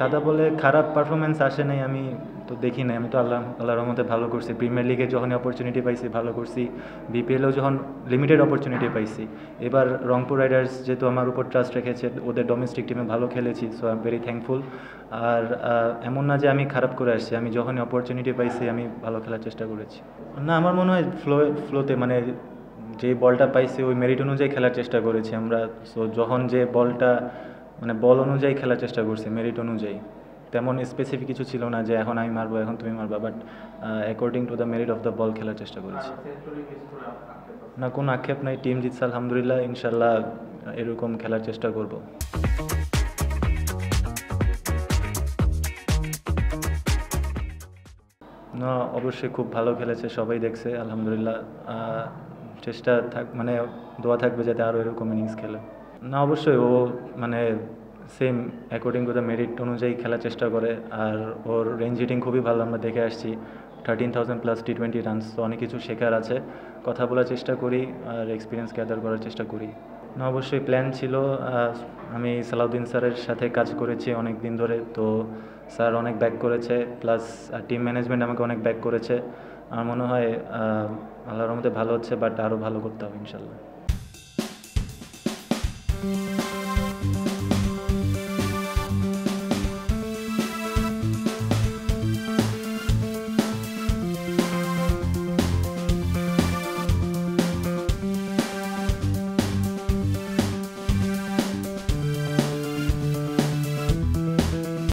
সাদা বলে খারাপ পারফরমেন্স আসে নাই, আমি তো দেখি নাই। আমি তো আল্লাহর রহমতে ভালো করছি। প্রিমিয়ার লিগে যখন অপরচুনিটি পাইছি ভালো করছি, বিপিএলেও যখন লিমিটেড অপরচুনিটি পাইছি। এবার রংপুর রাইডার্স যেহেতু আমার উপর ট্রাস্ট রেখেছে, ওদের ডোমেস্টিক টিমে ভালো খেলেছি, so I am very thankful. আর এমন না যে আমি খারাপ করে আসছি, আমি যখনই অপরচুনিটি পাইছি আমি ভালো খেলার চেষ্টা করেছি। না, আমার মনে হয় ফ্লোতে মানে যে বলটা পাইছি ওই মেরিট অনুযায়ী খেলার চেষ্টা করেছি আমরা। সো যখন যে বলটা মানে বল অনুযায়ী খেলার চেষ্টা করছি, মেরিট অনুযায়ী। তেমন স্পেসিফিক কিছু ছিল না যে এখন আমি মারবো এখন তুমি মারবা, but according to the merit of the ball খেলার চেষ্টা করেছি। না, কোনো আক্ষেপ নাই। টিম জিতছে আলহামদুলিল্লাহ, ইনশাল্লাহ এরকম খেলার চেষ্টা করব। না, অবশ্যই খুব ভালো খেলেছে, সবাই দেখছে আলহামদুলিল্লাহ। চেষ্টা মানে দোয়া থাকবে যাতে আরও এরকম ইনিংস খেলে। না, অবশ্যই ও মানে same according to the merit অনুযায়ী খেলার চেষ্টা করে। আর ওর রেঞ্জ হিটিং খুবই ভালো, আমরা দেখে আসছি 13,000+ T20 রানস। তো অনেক কিছু শেখার আছে, কথা বলার চেষ্টা করি আর এক্সপিরিয়েন্স গ্যাদার করার চেষ্টা করি। না, অবশ্যই প্ল্যান ছিল। আমি সালাউদ্দিন স্যারের সাথে কাজ করেছি অনেক দিন ধরে, তো স্যার অনেক ব্যাক করেছে, প্লাস টিম ম্যানেজমেন্ট আমাকে অনেক ব্যাক করেছে। আমার মনে হয় আল্লাহর রহমতে ভালো হচ্ছে, বাট আরও ভালো করতে হবে ইনশাল্লাহ।